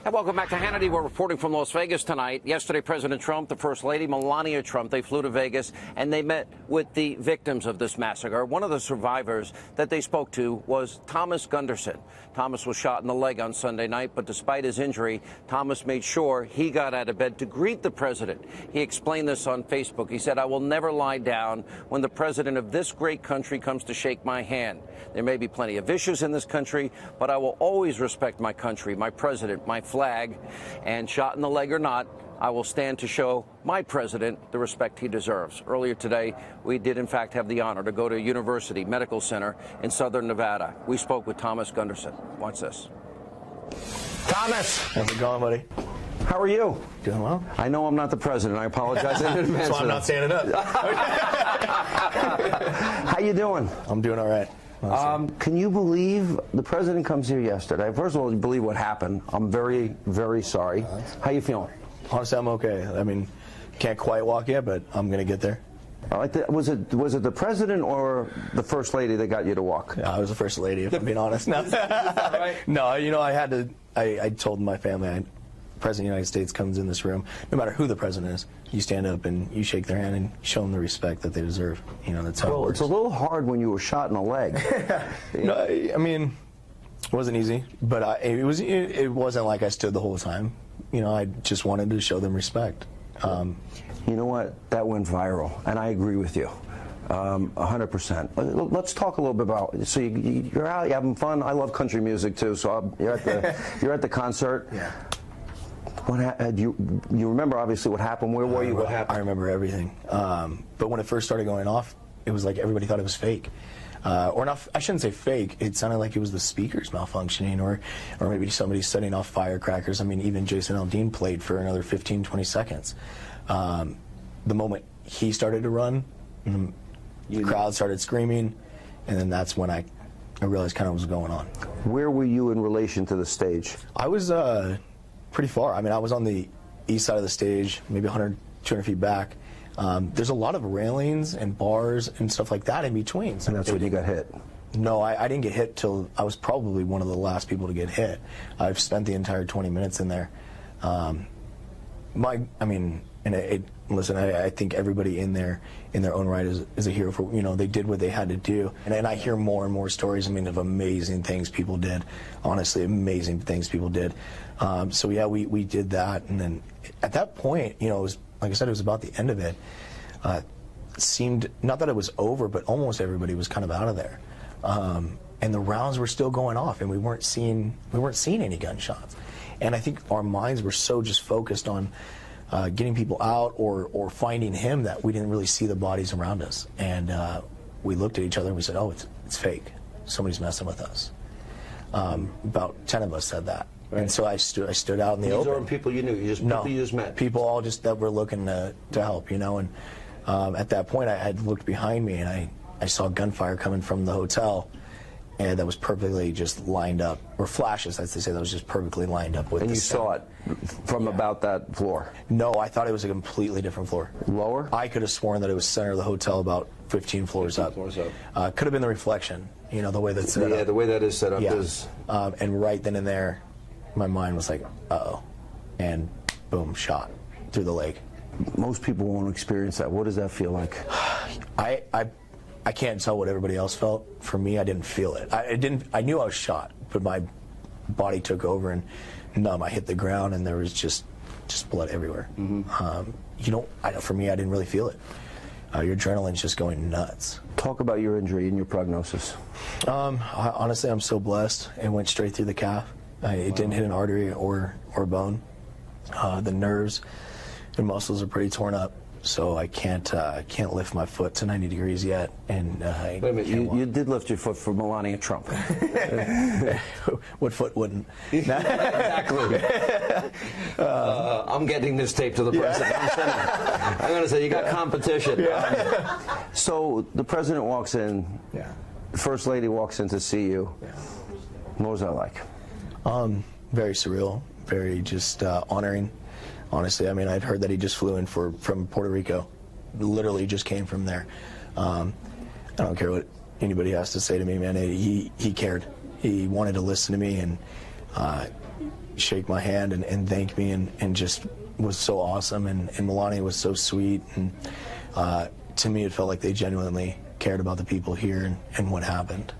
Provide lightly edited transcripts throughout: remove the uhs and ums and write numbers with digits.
And welcome back to Hannity. We're reporting from Las Vegas tonight. Yesterday, President Trump, the First Lady, Melania Trump, they flew to Vegas and they met with the victims of this massacre. One of the survivors that they spoke to was Thomas Gunderson. Thomas was shot in the leg on Sunday night, but despite his injury, Thomas made sure he got out of bed to greet the president. He explained this on Facebook. He said, "I will never lie down when the president of this great country comes to shake my hand. There may be plenty of issues in this country, but I will always respect my country, my president, my flag, and shot in the leg or not, I will stand to show my president the respect he deserves." Earlier today, we did, in fact, have the honor to go to University Medical Center in southern Nevada. We spoke with Thomas Gunderson. Watch this. Thomas! How's it going, buddy? How are you? Doing well. I know I'm not the president. I apologize in advance. So I'm not standing up. How you doing? I'm doing all right. Can you believe the president comes here yesterday? First of all, you believe what happened. I'm very, very sorry. How you feeling? Honestly, I'm okay. I mean, can't quite walk yet, but I'm going to get there. Was it the president or the first lady that got you to walk? I was the first lady, if I'm being honest. No, no, you know, I had to. I told my family, the President of the United States comes in this room, no matter who the president is, you stand up and you shake their hand and show them the respect that they deserve. You know, that's how it works. It's a little hard when you were shot in the leg. No, I mean, it wasn't easy, but it wasn't like I stood the whole time. You know, I just wanted to show them respect. You know what? That went viral, and I agree with you. 100%. Let's talk a little bit about. So you're out, you're having fun. I love country music too. So you're at the concert. Yeah. You remember obviously what happened? Where were you? What happened? I remember everything. But when it first started going off, it was like everybody thought it was fake. Or not, I shouldn't say fake. It sounded like it was the speakers malfunctioning, or maybe somebody setting off firecrackers. I mean, even Jason Aldean played for another 15, 20 seconds. The moment he started to run, the crowd started screaming, and then that's when I realized kind of what was going on. Where were you in relation to the stage? I was pretty far. I mean, I was on the east side of the stage, maybe 100, 200 feet back. There's a lot of railings and bars and stuff like that in between. So and that's when you got hit? No, I didn't get hit till I was probably one of the last people to get hit. I've spent the entire 20 minutes in there. Listen, I think everybody in there, in their own right, is a hero for, you know, they did what they had to do. And I hear more and more stories, I mean, of amazing things people did. Honestly, amazing things people did. So yeah, we did that. And then at that point, you know, it was, like I said, it was about the end of it. Seemed, not that it was over, but almost everybody was kind of out of there. And the rounds were still going off, and we weren't seeing any gunshots. And I think our minds were so just focused on getting people out or finding him that we didn't really see the bodies around us. And we looked at each other and we said, "Oh, it's fake. Somebody's messing with us." About 10 of us said that. Right. And so I stood out in the open. These aren't people you knew. People you just met. People all just that were looking to help, you know. And at that point, I had looked behind me and I saw gunfire coming from the hotel, and that was perfectly just lined up, or flashes, as they say, that was just perfectly lined up with. And you saw it from about that floor? No, I thought it was a completely different floor. Lower? I could have sworn that it was center of the hotel, about 15 floors up. Could have been the reflection, you know, the way that's set up. Yeah, the way that is set up is. And right then and there, my mind was like, uh-oh, and boom, shot through the leg. Most people won't experience that. What does that feel like? I can't tell what everybody else felt. For me, I didn't feel it. I knew I was shot, but my body took over and numb. I hit the ground and there was just blood everywhere. Mm-hmm. You know, for me, I didn't really feel it. Your adrenaline's just going nuts. Talk about your injury and your prognosis. Honestly, I'm so blessed. It went straight through the calf. It didn't hit an artery or bone. The nerves and muscles are pretty torn up. So I can't lift my foot to 90 degrees yet. And wait a minute, you did lift your foot for Melania Trump. What foot wouldn't? Exactly. I'm getting this tape to the president. Yeah. I'm going to say you got competition. Yeah. So the president walks in. Yeah. The first lady walks in to see you. Yeah. What was that like? Very surreal. Very just honoring. Honestly, I mean, I'd heard that he just flew in from Puerto Rico. Literally just came from there. I don't care what anybody has to say to me, man. He cared. He wanted to listen to me, and shake my hand and thank me, and just was so awesome. And Melania was so sweet, and to me it felt like they genuinely cared about the people here and what happened.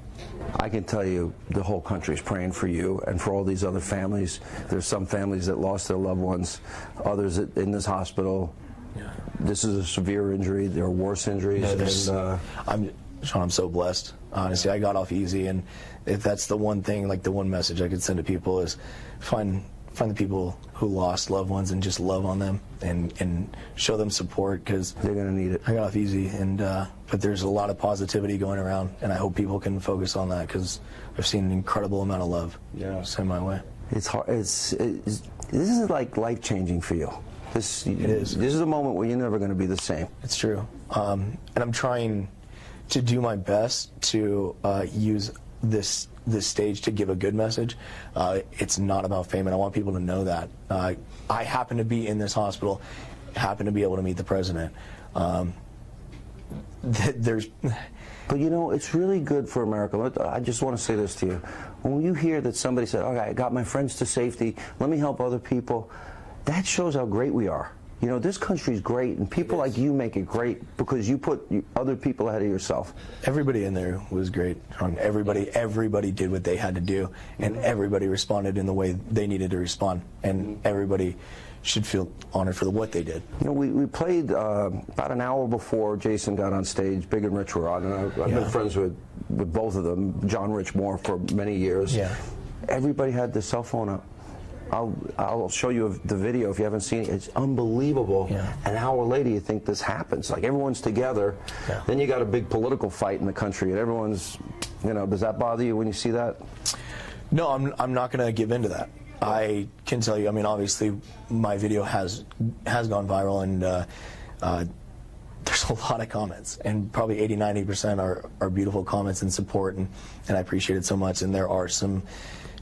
I can tell you the whole country's praying for you and for all these other families. There's some families that lost their loved ones, others in this hospital. Yeah. This is a severe injury. There are worse injuries. I'm so blessed. Honestly, I got off easy, and if that's the one thing, like the one message I could send to people is find the people who lost loved ones and just love on them and show them support, because they're going to need it. I got off easy, and but there's a lot of positivity going around, and I hope people can focus on that, because I've seen an incredible amount of love sent my way. It's hard. This is like life-changing for you. It is. This is a moment where you're never going to be the same. It's true, and I'm trying to do my best to use this stage to give a good message. It's not about fame, and I want people to know that. I happen to be in this hospital, happen to be able to meet the president. But you know, it's really good for America. I just want to say this to you. When you hear that somebody said, okay, I got my friends to safety, let me help other people, that shows how great we are. You know, this country's great, and people like you make it great because you put other people ahead of yourself. Everybody in there was great. Everybody did what they had to do, and everybody responded in the way they needed to respond, and everybody should feel honored for what they did. You know, we played about an hour before Jason got on stage. Big and Rich were on, and I've been friends with both of them, John Rich Moore, for many years. Yeah. Everybody had their cell phone up. I'll show you the video if you haven't seen it. It's unbelievable. Yeah. An hour later, you think this happens. Like, everyone's together. Yeah. Then you got a big political fight in the country, and everyone's, you know, does that bother you when you see that? No, I'm not going to give in to that. I can tell you, I mean, obviously, my video has gone viral, and there's a lot of comments, and probably 80–90% are beautiful comments and support, and I appreciate it so much. And there are some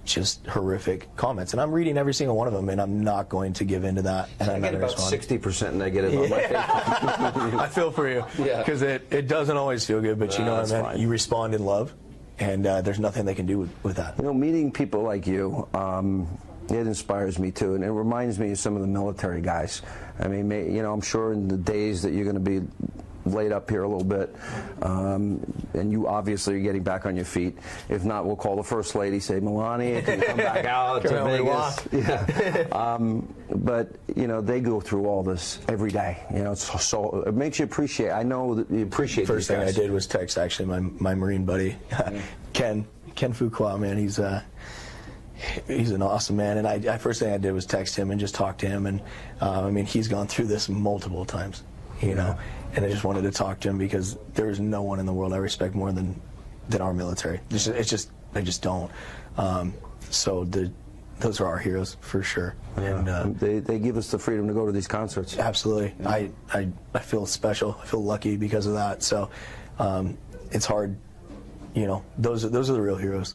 just horrific comments, and I'm reading every single one of them, and I'm not going to give in to that. And I get about 60% negative on my Facebook. I feel for you, because it doesn't always feel good, but you know what I mean? You respond in love, and there's nothing they can do with that. You know, meeting people like you, it inspires me too, and it reminds me of some of the military guys. I mean, you know, I'm sure in the days that you're going to be laid up here a little bit, and you obviously are getting back on your feet. If not, we'll call the First Lady, say, Melania, can you come back out to Vegas? Yeah. But you know, they go through all this every day. You know, so it makes you appreciate. I know that you appreciate. First thing I did was text actually my Marine buddy, Ken Fuqua, man. He's an awesome man, and I first thing I did was text him and just talk to him, and I mean, he's gone through this multiple times, you know, and I just wanted to talk to him because there is no one in the world I respect more than our military. I just don't. So those are our heroes for sure. Yeah. And they give us the freedom to go to these concerts. Absolutely. Yeah. I feel special. I feel lucky because of that. So it's hard, you know. Those are the real heroes.